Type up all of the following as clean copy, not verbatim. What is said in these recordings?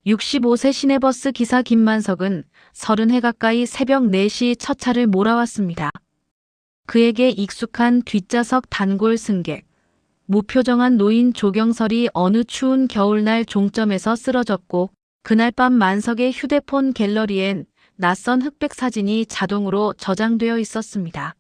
65세 시내버스 기사 김만석은 30해 가까이 새벽 4시 첫 차를 몰아왔습니다. 그에게 익숙한 뒷좌석 단골 승객, 무표정한 노인 조경설이 어느 추운 겨울날 종점에서 쓰러졌고 그날 밤 만석의 휴대폰 갤러리엔 낯선 흑백 사진이 자동으로 저장되어 있었습니다.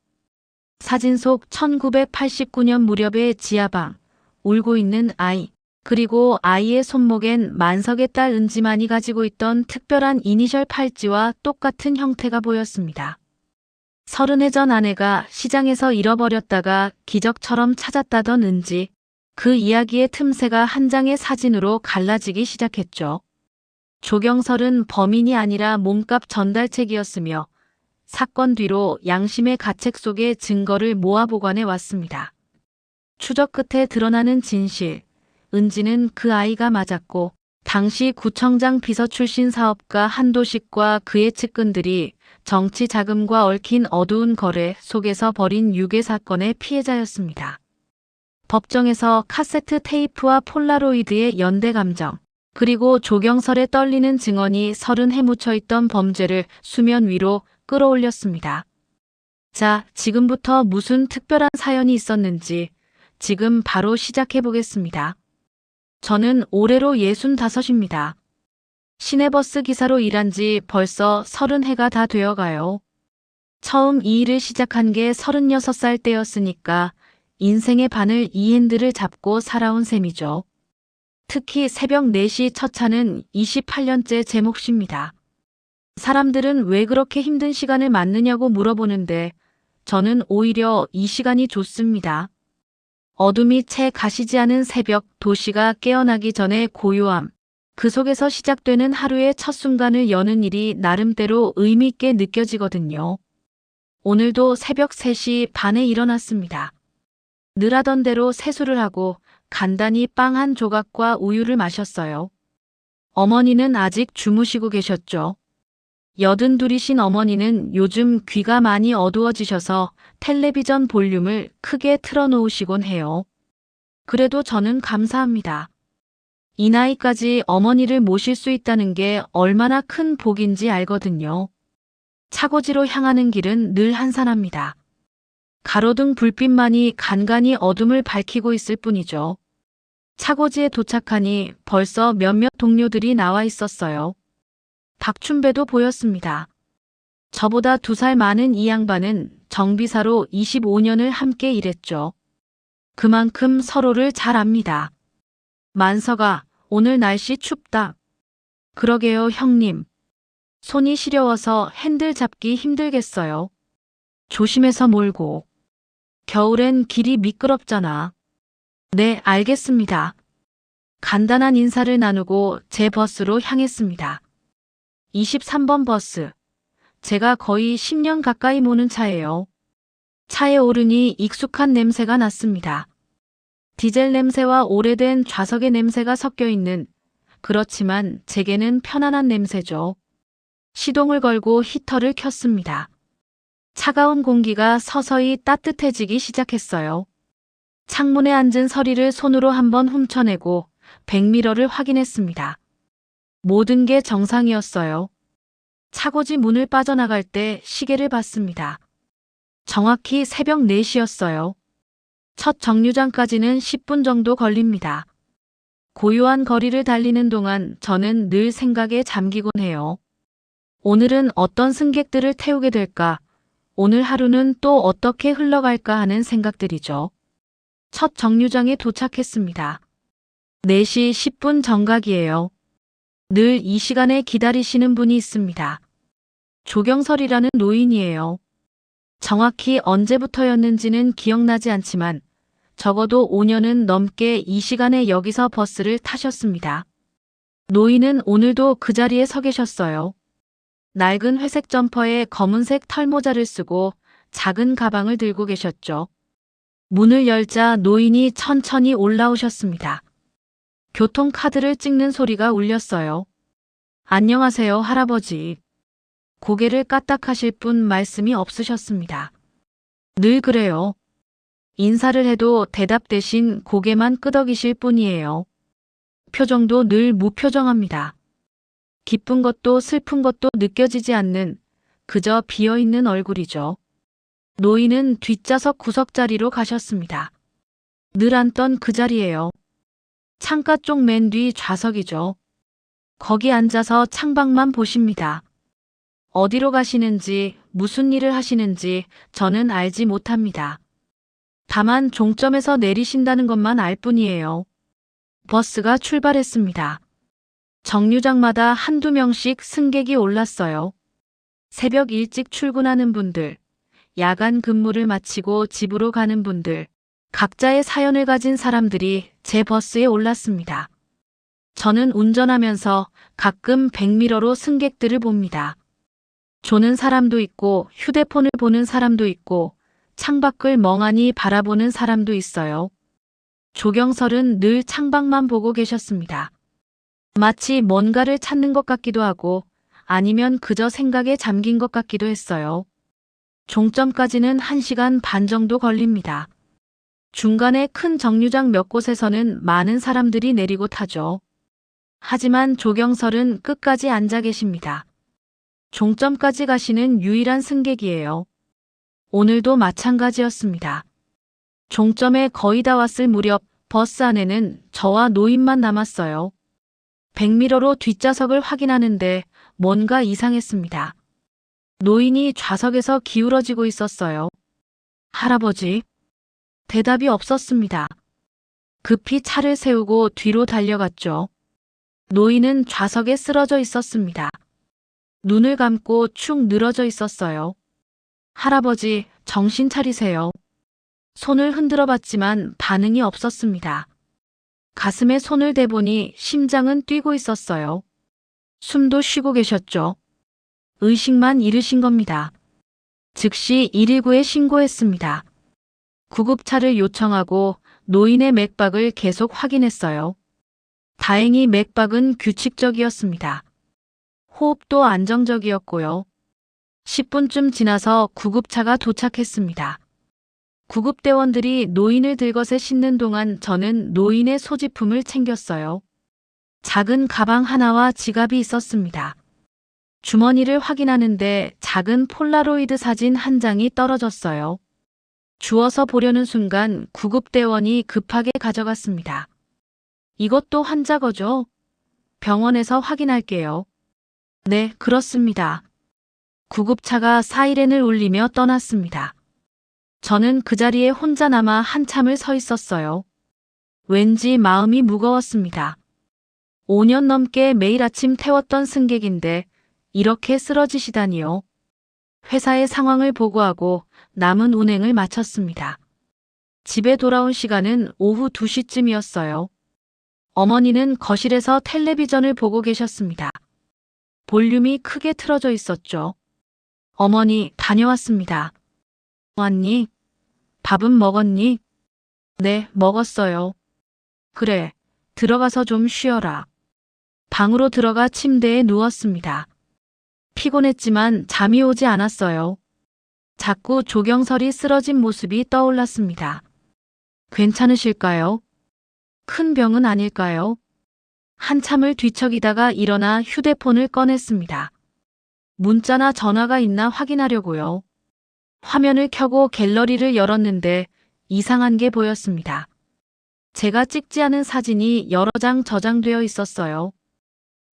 사진 속 1989년 무렵의 지하방, 울고 있는 아이, 그리고 아이의 손목엔 만석의 딸 은지만이 가지고 있던 특별한 이니셜 팔찌와 똑같은 형태가 보였습니다. 30해 전 아내가 시장에서 잃어버렸다가 기적처럼 찾았다던 은지, 그 이야기의 틈새가 한 장의 사진으로 갈라지기 시작했죠. 조경설은 범인이 아니라 몸값 전달책이었으며 사건 뒤로 양심의 가책 속에 증거를 모아 보관해 왔습니다. 추적 끝에 드러나는 진실, 은지는 그 아이가 맞았고 당시 구청장 비서 출신 사업가 한도식과 그의 측근들이 정치 자금과 얽힌 어두운 거래 속에서 벌인 유괴 사건의 피해자였습니다. 법정에서 카세트 테이프와 폴라로이드의 연대 감정, 그리고 조경설의 떨리는 증언이 30해 묻혀있던 범죄를 수면 위로 끌어올렸습니다. 자, 지금부터 무슨 특별한 사연이 있었는지 지금 바로 시작해 보겠습니다. 저는 올해로 65입니다. 시내버스 기사로 일한 지 벌써 30해가 다 되어가요. 처음 이 일을 시작한 게 36살 때였으니까 인생의 반을 이 핸들을 잡고 살아온 셈이죠. 특히 새벽 4시 첫 차는 28년째 제 몫입니다. 사람들은 왜 그렇게 힘든 시간을 맞느냐고 물어보는데 저는 오히려 이 시간이 좋습니다. 어둠이 채 가시지 않은 새벽, 도시가 깨어나기 전의 고요함, 그 속에서 시작되는 하루의 첫 순간을 여는 일이 나름대로 의미 있게 느껴지거든요. 오늘도 새벽 3시 반에 일어났습니다. 늘 하던 대로 세수를 하고 간단히 빵 한 조각과 우유를 마셨어요. 어머니는 아직 주무시고 계셨죠. 82이신 어머니는 요즘 귀가 많이 어두워지셔서 텔레비전 볼륨을 크게 틀어놓으시곤 해요. 그래도 저는 감사합니다. 이 나이까지 어머니를 모실 수 있다는 게 얼마나 큰 복인지 알거든요. 차고지로 향하는 길은 늘 한산합니다. 가로등 불빛만이 간간히 어둠을 밝히고 있을 뿐이죠. 차고지에 도착하니 벌써 몇몇 동료들이 나와 있었어요. 박춘배도 보였습니다. 저보다 2살 많은 이 양반은 정비사로 25년을 함께 일했죠. 그만큼 서로를 잘 압니다. 만석아, 오늘 날씨 춥다. 그러게요, 형님. 손이 시려워서 핸들 잡기 힘들겠어요. 조심해서 몰고. 겨울엔 길이 미끄럽잖아. 네, 알겠습니다. 간단한 인사를 나누고 제 버스로 향했습니다. 23번 버스. 제가 거의 10년 가까이 모는 차예요. 차에 오르니 익숙한 냄새가 났습니다. 디젤 냄새와 오래된 좌석의 냄새가 섞여 있는, 그렇지만 제게는 편안한 냄새죠. 시동을 걸고 히터를 켰습니다. 차가운 공기가 서서히 따뜻해지기 시작했어요. 창문에 앉은 서리를 손으로 한번 훔쳐내고 백미러를 확인했습니다. 모든 게 정상이었어요. 차고지 문을 빠져나갈 때 시계를 봤습니다. 정확히 새벽 4시였어요. 첫 정류장까지는 10분 정도 걸립니다. 고요한 거리를 달리는 동안 저는 늘 생각에 잠기곤 해요. 오늘은 어떤 승객들을 태우게 될까? 오늘 하루는 또 어떻게 흘러갈까 하는 생각들이죠. 첫 정류장에 도착했습니다. 4시 10분 정각이에요. 늘 이 시간에 기다리시는 분이 있습니다. 조경설이라는 노인이에요. 정확히 언제부터였는지는 기억나지 않지만 적어도 5년은 넘게 이 시간에 여기서 버스를 타셨습니다. 노인은 오늘도 그 자리에 서 계셨어요. 낡은 회색 점퍼에 검은색 털모자를 쓰고 작은 가방을 들고 계셨죠. 문을 열자 노인이 천천히 올라오셨습니다. 교통카드를 찍는 소리가 울렸어요. 안녕하세요, 할아버지. 고개를 까딱하실 뿐 말씀이 없으셨습니다. 늘 그래요. 인사를 해도 대답 대신 고개만 끄덕이실 뿐이에요. 표정도 늘 무표정합니다. 기쁜 것도 슬픈 것도 느껴지지 않는 그저 비어있는 얼굴이죠. 노인은 뒷좌석 구석자리로 가셨습니다. 늘 앉던 그 자리예요. 창가 쪽 맨 뒤 좌석이죠. 거기 앉아서 창밖만 보십니다. 어디로 가시는지, 무슨 일을 하시는지 저는 알지 못합니다. 다만 종점에서 내리신다는 것만 알 뿐이에요. 버스가 출발했습니다. 정류장마다 한두 명씩 승객이 올랐어요. 새벽 일찍 출근하는 분들, 야간 근무를 마치고 집으로 가는 분들, 각자의 사연을 가진 사람들이 제 버스에 올랐습니다. 저는 운전하면서 가끔 백미러로 승객들을 봅니다. 조는 사람도 있고 휴대폰을 보는 사람도 있고 창밖을 멍하니 바라보는 사람도 있어요. 조경설은 늘 창밖만 보고 계셨습니다. 마치 뭔가를 찾는 것 같기도 하고 아니면 그저 생각에 잠긴 것 같기도 했어요. 종점까지는 1시간 반 정도 걸립니다. 중간에 큰 정류장 몇 곳에서는 많은 사람들이 내리고 타죠. 하지만 조경설은 끝까지 앉아 계십니다. 종점까지 가시는 유일한 승객이에요. 오늘도 마찬가지였습니다. 종점에 거의 다 왔을 무렵 버스 안에는 저와 노인만 남았어요. 백미러로 뒷좌석을 확인하는데 뭔가 이상했습니다. 노인이 좌석에서 기울어지고 있었어요. 할아버지? 대답이 없었습니다. 급히 차를 세우고 뒤로 달려갔죠. 노인은 좌석에 쓰러져 있었습니다. 눈을 감고 축 늘어져 있었어요. 할아버지, 정신 차리세요. 손을 흔들어 봤지만 반응이 없었습니다. 가슴에 손을 대보니 심장은 뛰고 있었어요. 숨도 쉬고 계셨죠. 의식만 잃으신 겁니다. 즉시 119에 신고했습니다. 구급차를 요청하고 노인의 맥박을 계속 확인했어요. 다행히 맥박은 규칙적이었습니다. 호흡도 안정적이었고요. 10분쯤 지나서 구급차가 도착했습니다. 구급대원들이 노인을 들것에 싣는 동안 저는 노인의 소지품을 챙겼어요. 작은 가방 하나와 지갑이 있었습니다. 주머니를 확인하는데 작은 폴라로이드 사진 한 장이 떨어졌어요. 주워서 보려는 순간 구급대원이 급하게 가져갔습니다. 이것도 환자 거죠? 병원에서 확인할게요. 네, 그렇습니다. 구급차가 사이렌을 울리며 떠났습니다. 저는 그 자리에 혼자 남아 한참을 서 있었어요. 왠지 마음이 무거웠습니다. 5년 넘게 매일 아침 태웠던 승객인데 이렇게 쓰러지시다니요. 회사의 상황을 보고하고 남은 운행을 마쳤습니다. 집에 돌아온 시간은 오후 2시쯤이었어요. 어머니는 거실에서 텔레비전을 보고 계셨습니다. 볼륨이 크게 틀어져 있었죠. 어머니, 다녀왔습니다. 왔니? 밥은 먹었니? 네, 먹었어요. 그래, 들어가서 좀 쉬어라. 방으로 들어가 침대에 누웠습니다. 피곤했지만 잠이 오지 않았어요. 자꾸 조경설이 쓰러진 모습이 떠올랐습니다. 괜찮으실까요? 큰 병은 아닐까요? 한참을 뒤척이다가 일어나 휴대폰을 꺼냈습니다. 문자나 전화가 있나 확인하려고요. 화면을 켜고 갤러리를 열었는데 이상한 게 보였습니다. 제가 찍지 않은 사진이 여러 장 저장되어 있었어요.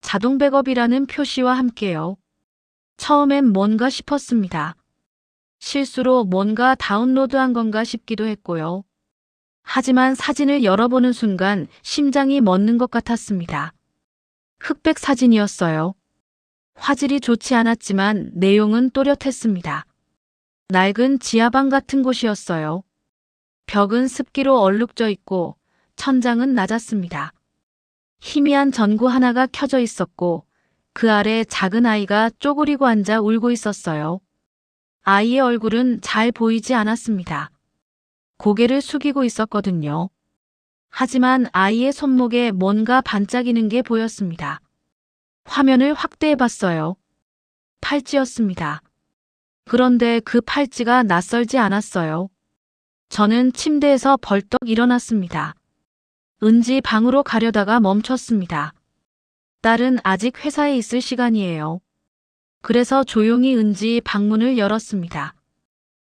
자동 백업이라는 표시와 함께요. 처음엔 뭔가 싶었습니다. 실수로 뭔가 다운로드한 건가 싶기도 했고요. 하지만 사진을 열어보는 순간 심장이 멎는 것 같았습니다. 흑백 사진이었어요. 화질이 좋지 않았지만 내용은 또렷했습니다. 낡은 지하방 같은 곳이었어요. 벽은 습기로 얼룩져 있고 천장은 낮았습니다. 희미한 전구 하나가 켜져 있었고 그 아래 작은 아이가 쪼그리고 앉아 울고 있었어요. 아이의 얼굴은 잘 보이지 않았습니다. 고개를 숙이고 있었거든요. 하지만 아이의 손목에 뭔가 반짝이는 게 보였습니다. 화면을 확대해 봤어요. 팔찌였습니다. 그런데 그 팔찌가 낯설지 않았어요. 저는 침대에서 벌떡 일어났습니다. 은지 방으로 가려다가 멈췄습니다. 딸은 아직 회사에 있을 시간이에요. 그래서 조용히 은지 방문을 열었습니다.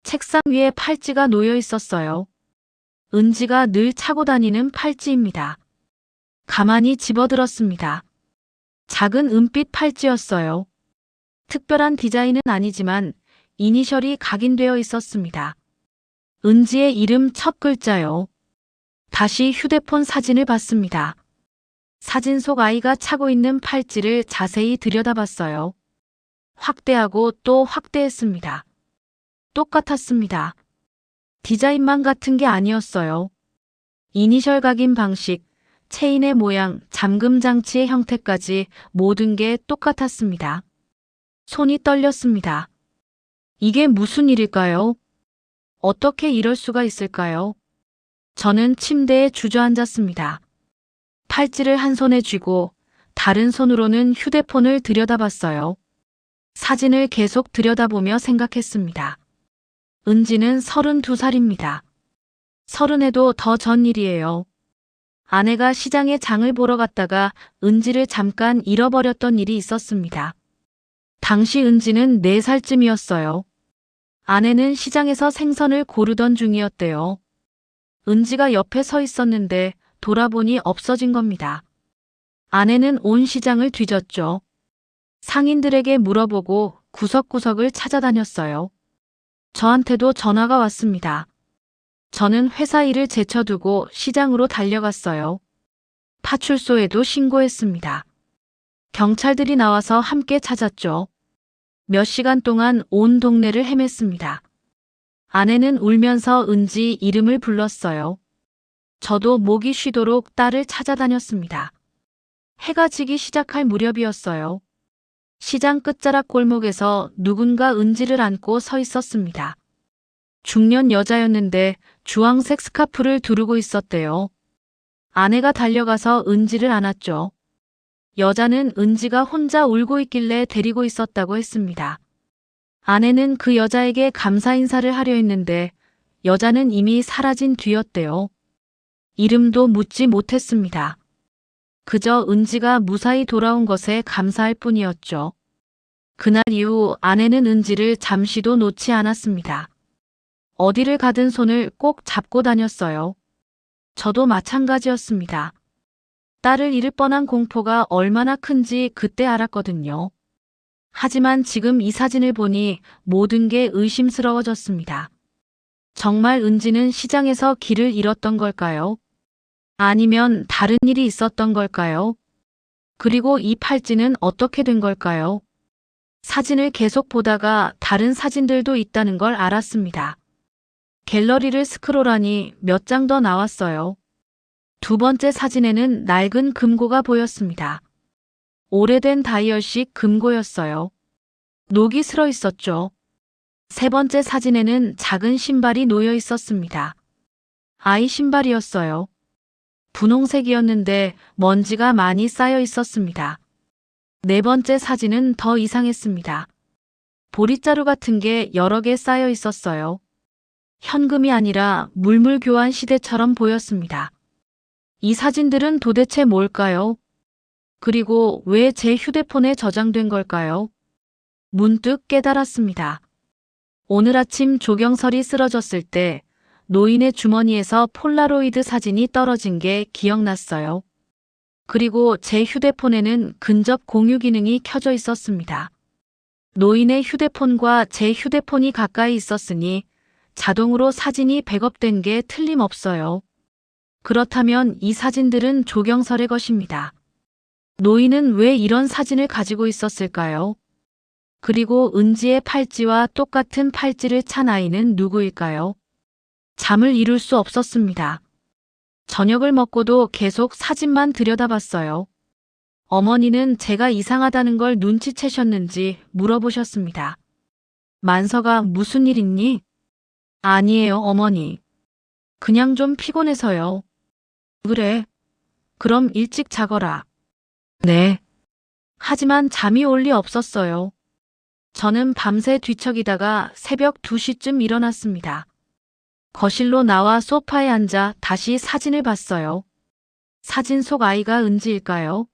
책상 위에 팔찌가 놓여 있었어요. 은지가 늘 차고 다니는 팔찌입니다. 가만히 집어들었습니다. 작은 은빛 팔찌였어요. 특별한 디자인은 아니지만 이니셜이 각인되어 있었습니다. 은지의 이름 첫 글자요. 다시 휴대폰 사진을 봤습니다. 사진 속 아이가 차고 있는 팔찌를 자세히 들여다봤어요. 확대하고 또 확대했습니다. 똑같았습니다. 디자인만 같은 게 아니었어요. 이니셜 각인 방식, 체인의 모양, 잠금 장치의 형태까지 모든 게 똑같았습니다. 손이 떨렸습니다. 이게 무슨 일일까요? 어떻게 이럴 수가 있을까요? 저는 침대에 주저앉았습니다. 팔찌를 한 손에 쥐고 다른 손으로는 휴대폰을 들여다봤어요. 사진을 계속 들여다보며 생각했습니다. 은지는 32살입니다. 30에도 더 전 일이에요. 아내가 시장에 장을 보러 갔다가 은지를 잠깐 잃어버렸던 일이 있었습니다. 당시 은지는 4살쯤이었어요. 아내는 시장에서 생선을 고르던 중이었대요. 은지가 옆에 서 있었는데 돌아보니 없어진 겁니다. 아내는 온 시장을 뒤졌죠. 상인들에게 물어보고 구석구석을 찾아다녔어요. 저한테도 전화가 왔습니다. 저는 회사 일을 제쳐두고 시장으로 달려갔어요. 파출소에도 신고했습니다. 경찰들이 나와서 함께 찾았죠. 몇 시간 동안 온 동네를 헤맸습니다. 아내는 울면서 은지 이름을 불렀어요. 저도 목이 쉬도록 딸을 찾아다녔습니다. 해가 지기 시작할 무렵이었어요. 시장 끝자락 골목에서 누군가 은지를 안고 서 있었습니다. 중년 여자였는데 주황색 스카프를 두르고 있었대요. 아내가 달려가서 은지를 안았죠. 여자는 은지가 혼자 울고 있길래 데리고 있었다고 했습니다. 아내는 그 여자에게 감사 인사를 하려 했는데 여자는 이미 사라진 뒤였대요. 이름도 묻지 못했습니다. 그저 은지가 무사히 돌아온 것에 감사할 뿐이었죠. 그날 이후 아내는 은지를 잠시도 놓지 않았습니다. 어디를 가든 손을 꼭 잡고 다녔어요. 저도 마찬가지였습니다. 딸을 잃을 뻔한 공포가 얼마나 큰지 그때 알았거든요. 하지만 지금 이 사진을 보니 모든 게 의심스러워졌습니다. 정말 은지는 시장에서 길을 잃었던 걸까요? 아니면 다른 일이 있었던 걸까요? 그리고 이 팔찌는 어떻게 된 걸까요? 사진을 계속 보다가 다른 사진들도 있다는 걸 알았습니다. 갤러리를 스크롤하니 몇 장 더 나왔어요. 두 번째 사진에는 낡은 금고가 보였습니다. 오래된 다이얼식 금고였어요. 녹이 슬어 있었죠. 세 번째 사진에는 작은 신발이 놓여 있었습니다. 아이 신발이었어요. 분홍색이었는데 먼지가 많이 쌓여 있었습니다. 네 번째 사진은 더 이상했습니다. 보릿자루 같은 게 여러 개 쌓여 있었어요. 현금이 아니라 물물 교환 시대처럼 보였습니다. 이 사진들은 도대체 뭘까요? 그리고 왜 제 휴대폰에 저장된 걸까요? 문득 깨달았습니다. 오늘 아침 조경설이 쓰러졌을 때 노인의 주머니에서 폴라로이드 사진이 떨어진 게 기억났어요. 그리고 제 휴대폰에는 근접 공유 기능이 켜져 있었습니다. 노인의 휴대폰과 제 휴대폰이 가까이 있었으니 자동으로 사진이 백업된 게 틀림없어요. 그렇다면 이 사진들은 조경설의 것입니다. 노인은 왜 이런 사진을 가지고 있었을까요? 그리고 은지의 팔찌와 똑같은 팔찌를 찬 아이는 누구일까요? 잠을 이룰 수 없었습니다. 저녁을 먹고도 계속 사진만 들여다봤어요. 어머니는 제가 이상하다는 걸 눈치채셨는지 물어보셨습니다. 만서가 무슨 일 있니? 아니에요, 어머니. 그냥 좀 피곤해서요. 그래. 그럼 일찍 자거라. 네. 하지만 잠이 올 리 없었어요. 저는 밤새 뒤척이다가 새벽 2시쯤 일어났습니다. 거실로 나와 소파에 앉아 다시 사진을 봤어요. 사진 속 아이가 은지일까요?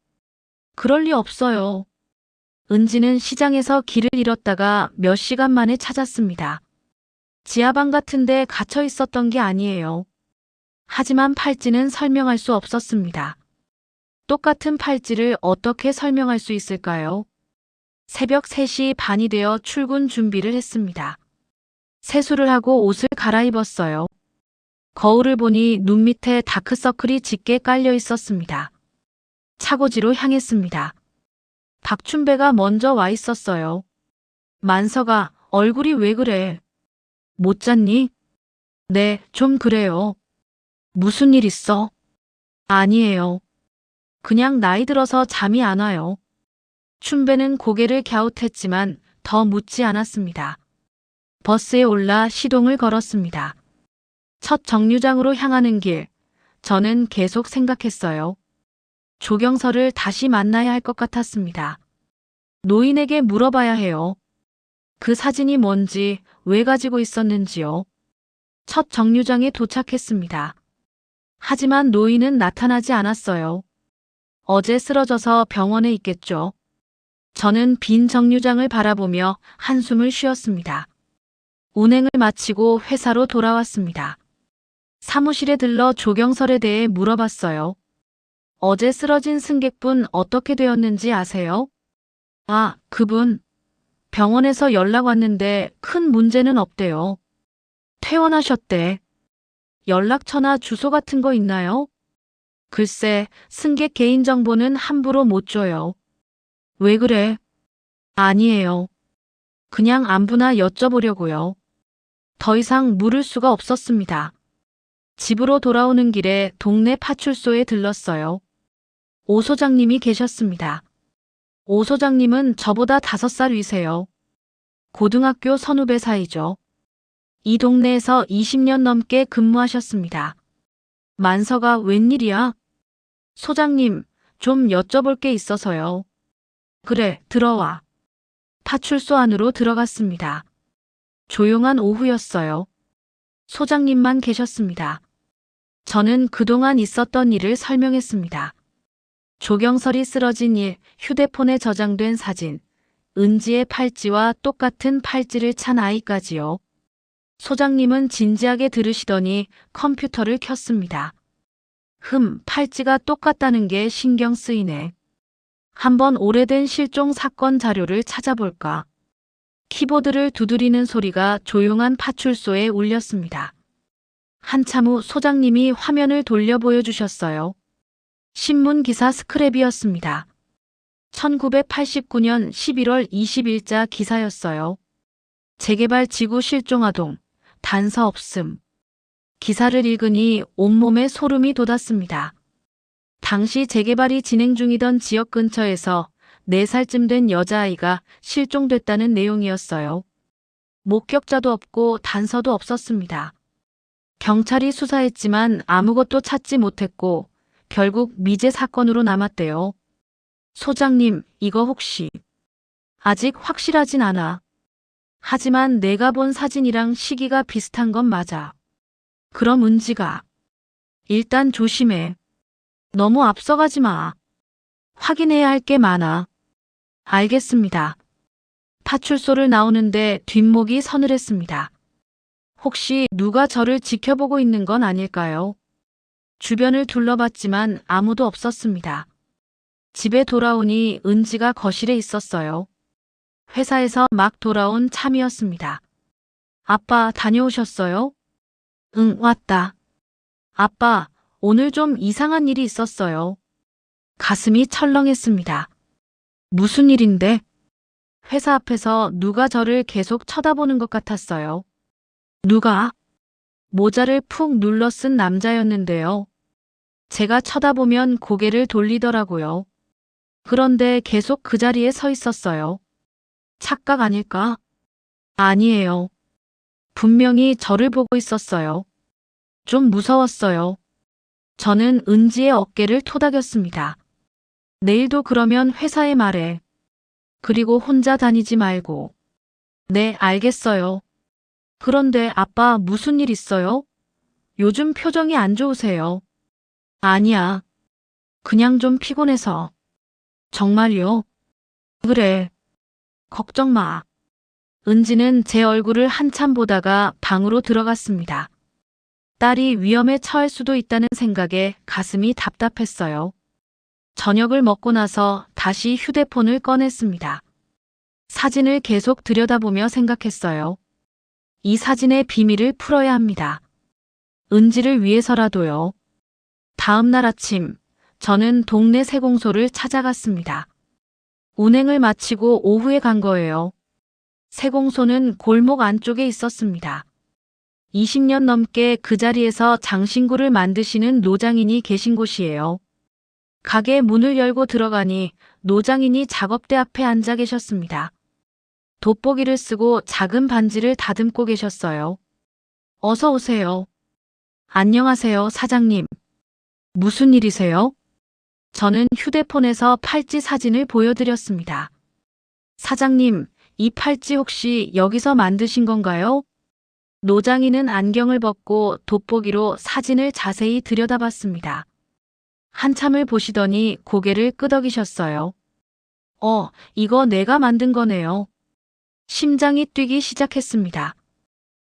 그럴 리 없어요. 은지는 시장에서 길을 잃었다가 몇 시간 만에 찾았습니다. 지하방 같은 데 갇혀 있었던 게 아니에요. 하지만 팔찌는 설명할 수 없었습니다. 똑같은 팔찌를 어떻게 설명할 수 있을까요? 새벽 3시 반이 되어 출근 준비를 했습니다. 세수를 하고 옷을 갈아입었어요. 거울을 보니 눈 밑에 다크서클이 짙게 깔려 있었습니다. 차고지로 향했습니다. 박춘배가 먼저 와 있었어요. 만서가 얼굴이 왜 그래? 못 잤니? 네, 좀 그래요. 무슨 일 있어? 아니에요. 그냥 나이 들어서 잠이 안 와요. 춘배는 고개를 갸웃했지만 더 묻지 않았습니다. 버스에 올라 시동을 걸었습니다. 첫 정류장으로 향하는 길, 저는 계속 생각했어요. 조경서를 다시 만나야 할 것 같았습니다. 노인에게 물어봐야 해요. 그 사진이 뭔지, 왜 가지고 있었는지요. 첫 정류장에 도착했습니다. 하지만 노인은 나타나지 않았어요. 어제 쓰러져서 병원에 있겠죠. 저는 빈 정류장을 바라보며 한숨을 쉬었습니다. 운행을 마치고 회사로 돌아왔습니다. 사무실에 들러 조경설에 대해 물어봤어요. 어제 쓰러진 승객분 어떻게 되었는지 아세요? 아, 그분. 병원에서 연락 왔는데 큰 문제는 없대요. 퇴원하셨대. 연락처나 주소 같은 거 있나요? 글쎄, 승객 개인정보는 함부로 못 줘요. 왜 그래? 아니에요. 그냥 안부나 여쭤보려고요. 더 이상 물을 수가 없었습니다. 집으로 돌아오는 길에 동네 파출소에 들렀어요. 오 소장님이 계셨습니다. 오 소장님은 저보다 5살 위세요. 고등학교 선후배 사이죠. 이 동네에서 20년 넘게 근무하셨습니다. 만서가 웬일이야? 소장님, 좀 여쭤볼 게 있어서요. 그래, 들어와. 파출소 안으로 들어갔습니다. 조용한 오후였어요. 소장님만 계셨습니다. 저는 그동안 있었던 일을 설명했습니다. 조경설이 쓰러진 일, 휴대폰에 저장된 사진, 은지의 팔찌와 똑같은 팔찌를 찬 아이까지요. 소장님은 진지하게 들으시더니 컴퓨터를 켰습니다. 팔찌가 똑같다는 게 신경 쓰이네. 한번 오래된 실종 사건 자료를 찾아볼까. 키보드를 두드리는 소리가 조용한 파출소에 울렸습니다. 한참 후 소장님이 화면을 돌려 보여주셨어요. 신문 기사 스크랩이었습니다. 1989년 11월 20일자 기사였어요. 재개발 지구 실종아동, 단서 없음. 기사를 읽으니 온몸에 소름이 돋았습니다. 당시 재개발이 진행 중이던 지역 근처에서 4살쯤 된 여자아이가 실종됐다는 내용이었어요. 목격자도 없고 단서도 없었습니다. 경찰이 수사했지만 아무것도 찾지 못했고 결국 미제 사건으로 남았대요. 소장님, 이거 혹시 아직 확실하진 않아. 하지만 내가 본 사진이랑 시기가 비슷한 건 맞아. 그럼 은지가 일단 조심해. 너무 앞서가지 마. 확인해야 할 게 많아. 알겠습니다. 파출소를 나오는데 뒷목이 서늘했습니다. 혹시 누가 저를 지켜보고 있는 건 아닐까요? 주변을 둘러봤지만 아무도 없었습니다. 집에 돌아오니 은지가 거실에 있었어요. 회사에서 막 돌아온 참이었습니다. 아빠 다녀오셨어요? 응, 왔다. 아빠, 오늘 좀 이상한 일이 있었어요. 가슴이 철렁했습니다. 무슨 일인데? 회사 앞에서 누가 저를 계속 쳐다보는 것 같았어요. 누가? 모자를 푹 눌러 쓴 남자였는데요. 제가 쳐다보면 고개를 돌리더라고요. 그런데 계속 그 자리에 서 있었어요. 착각 아닐까? 아니에요. 분명히 저를 보고 있었어요. 좀 무서웠어요. 저는 은지의 어깨를 토닥였습니다. 내일도 그러면 회사에 말해. 그리고 혼자 다니지 말고. 네, 알겠어요. 그런데 아빠 무슨 일 있어요? 요즘 표정이 안 좋으세요. 아니야. 그냥 좀 피곤해서. 정말요? 그래. 걱정 마. 은지는 제 얼굴을 한참 보다가 방으로 들어갔습니다. 딸이 위험에 처할 수도 있다는 생각에 가슴이 답답했어요. 저녁을 먹고 나서 다시 휴대폰을 꺼냈습니다. 사진을 계속 들여다보며 생각했어요. 이 사진의 비밀을 풀어야 합니다. 은지를 위해서라도요. 다음 날 아침, 저는 동네 세공소를 찾아갔습니다. 운행을 마치고 오후에 간 거예요. 세공소는 골목 안쪽에 있었습니다. 20년 넘게 그 자리에서 장신구를 만드시는 노장인이 계신 곳이에요. 가게 문을 열고 들어가니 노장인이 작업대 앞에 앉아 계셨습니다. 돋보기를 쓰고 작은 반지를 다듬고 계셨어요. 어서 오세요. 안녕하세요, 사장님. 무슨 일이세요? 저는 휴대폰에서 팔찌 사진을 보여드렸습니다. 사장님, 이 팔찌 혹시 여기서 만드신 건가요? 노장인은 안경을 벗고 돋보기로 사진을 자세히 들여다봤습니다. 한참을 보시더니 고개를 끄덕이셨어요. 이거 내가 만든 거네요. 심장이 뛰기 시작했습니다.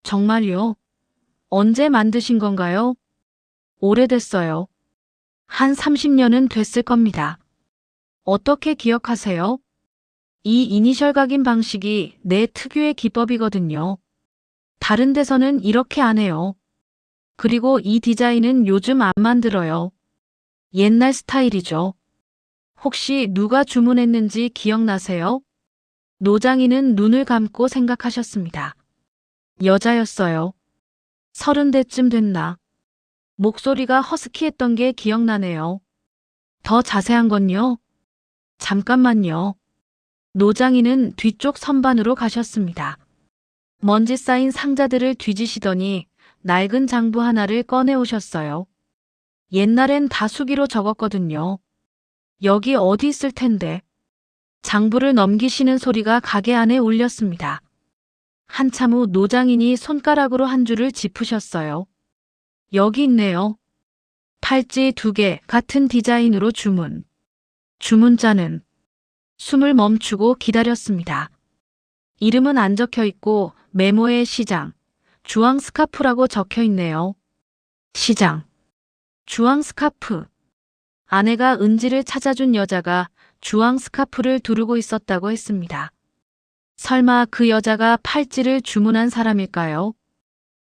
정말요? 언제 만드신 건가요? 오래됐어요. 한 30년은 됐을 겁니다. 어떻게 기억하세요? 이 이니셜 각인 방식이 내 특유의 기법이거든요. 다른 데서는 이렇게 안 해요. 그리고 이 디자인은 요즘 안 만들어요. 옛날 스타일이죠. 혹시 누가 주문했는지 기억나세요? 노장인은 눈을 감고 생각하셨습니다. 여자였어요. 30대쯤 됐나. 목소리가 허스키했던 게 기억나네요. 더 자세한 건요? 잠깐만요. 노장인은 뒤쪽 선반으로 가셨습니다. 먼지 쌓인 상자들을 뒤지시더니 낡은 장부 하나를 꺼내오셨어요. 옛날엔 다 수기로 적었거든요. 여기 어디 있을 텐데. 장부를 넘기시는 소리가 가게 안에 울렸습니다. 한참 후 노장인이 손가락으로 한 줄을 짚으셨어요. 여기 있네요. 팔찌 2개 같은 디자인으로 주문. 주문자는 숨을 멈추고 기다렸습니다. 이름은 안 적혀 있고 메모에 시장, 주황 스카프라고 적혀 있네요. 시장, 주황 스카프. 아내가 은지를 찾아준 여자가 주황 스카프를 두르고 있었다고 했습니다. 설마 그 여자가 팔찌를 주문한 사람일까요?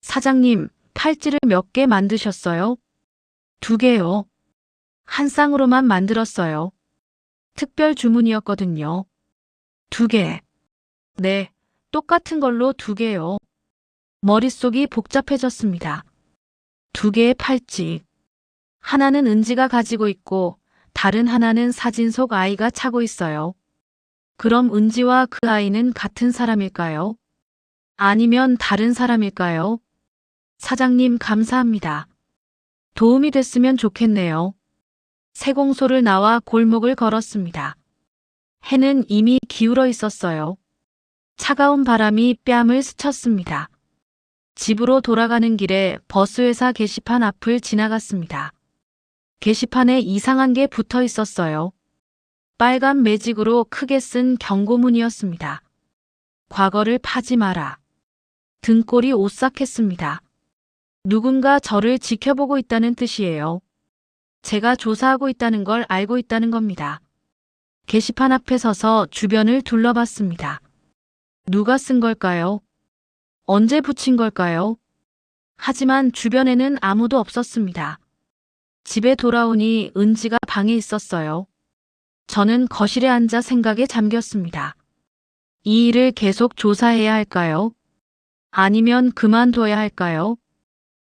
사장님, 팔찌를 몇 개 만드셨어요? 2개요. 한 쌍으로만 만들었어요. 특별 주문이었거든요. 2개. 네, 똑같은 걸로 2개요. 머릿속이 복잡해졌습니다. 2개의 팔찌. 하나는 은지가 가지고 있고 다른 하나는 사진 속 아이가 차고 있어요. 그럼 은지와 그 아이는 같은 사람일까요? 아니면 다른 사람일까요? 사장님 감사합니다. 도움이 됐으면 좋겠네요. 세공소를 나와 골목을 걸었습니다. 해는 이미 기울어 있었어요. 차가운 바람이 뺨을 스쳤습니다. 집으로 돌아가는 길에 버스회사 게시판 앞을 지나갔습니다. 게시판에 이상한 게 붙어 있었어요. 빨간 매직으로 크게 쓴 경고문이었습니다. 과거를 파지 마라. 등골이 오싹했습니다. 누군가 저를 지켜보고 있다는 뜻이에요. 제가 조사하고 있다는 걸 알고 있다는 겁니다. 게시판 앞에 서서 주변을 둘러봤습니다. 누가 쓴 걸까요? 언제 붙인 걸까요? 하지만 주변에는 아무도 없었습니다. 집에 돌아오니 은지가 방에 있었어요. 저는 거실에 앉아 생각에 잠겼습니다. 이 일을 계속 조사해야 할까요? 아니면 그만둬야 할까요?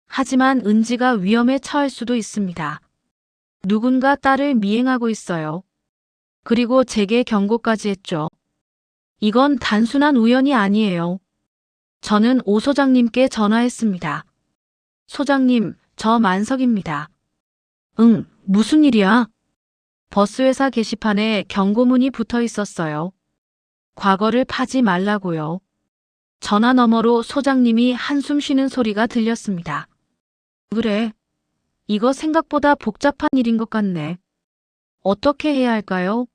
하지만 은지가 위험에 처할 수도 있습니다. 누군가 딸을 미행하고 있어요. 그리고 제게 경고까지 했죠. 이건 단순한 우연이 아니에요. 저는 오 소장님께 전화했습니다. 소장님, 저 만석입니다. 응, 무슨 일이야? 버스회사 게시판에 경고문이 붙어 있었어요. 과거를 파지 말라고요. 전화 너머로 소장님이 한숨 쉬는 소리가 들렸습니다. 그래, 이거 생각보다 복잡한 일인 것 같네. 어떻게 해야 할까요?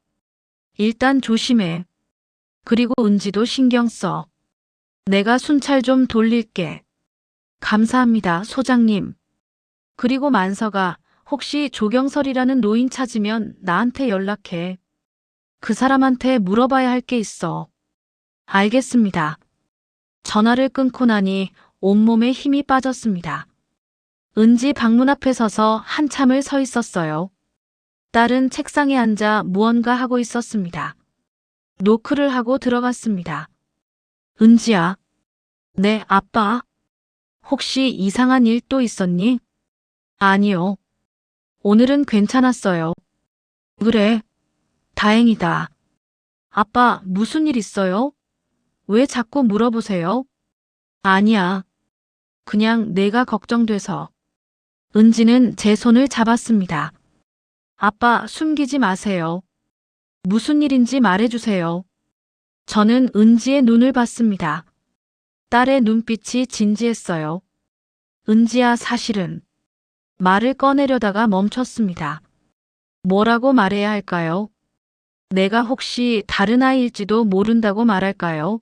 일단 조심해. 그리고 은지도 신경 써. 내가 순찰 좀 돌릴게. 감사합니다, 소장님. 그리고 만서가 혹시 조경설이라는 노인 찾으면 나한테 연락해. 그 사람한테 물어봐야 할 게 있어. 알겠습니다. 전화를 끊고 나니 온몸에 힘이 빠졌습니다. 은지 방문 앞에 서서 한참을 서 있었어요. 딸은 책상에 앉아 무언가 하고 있었습니다. 노크를 하고 들어갔습니다. 은지야. 네, 아빠. 혹시 이상한 일 또 있었니? 아니요. 오늘은 괜찮았어요. 그래. 다행이다. 아빠, 무슨 일 있어요? 왜 자꾸 물어보세요? 아니야. 그냥 내가 걱정돼서. 은지는 제 손을 잡았습니다. 아빠, 숨기지 마세요. 무슨 일인지 말해주세요. 저는 은지의 눈을 봤습니다. 딸의 눈빛이 진지했어요. 은지야, 사실은. 말을 꺼내려다가 멈췄습니다. 뭐라고 말해야 할까요? 내가 혹시 다른 아이일지도 모른다고 말할까요?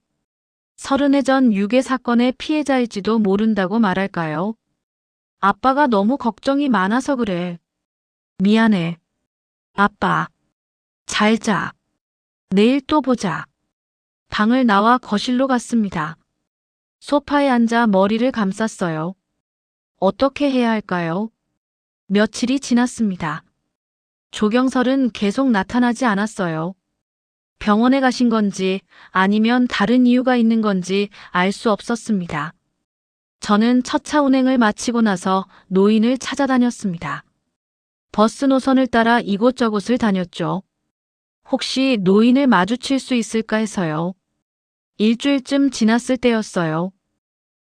30해 전 유괴 사건의 피해자일지도 모른다고 말할까요? 아빠가 너무 걱정이 많아서 그래. 미안해. 아빠. 잘 자. 내일 또 보자. 방을 나와 거실로 갔습니다. 소파에 앉아 머리를 감쌌어요. 어떻게 해야 할까요? 며칠이 지났습니다. 조경설은 계속 나타나지 않았어요. 병원에 가신 건지 아니면 다른 이유가 있는 건지 알 수 없었습니다. 저는 첫 차 운행을 마치고 나서 노인을 찾아다녔습니다. 버스 노선을 따라 이곳저곳을 다녔죠. 혹시 노인을 마주칠 수 있을까 해서요. 일주일쯤 지났을 때였어요.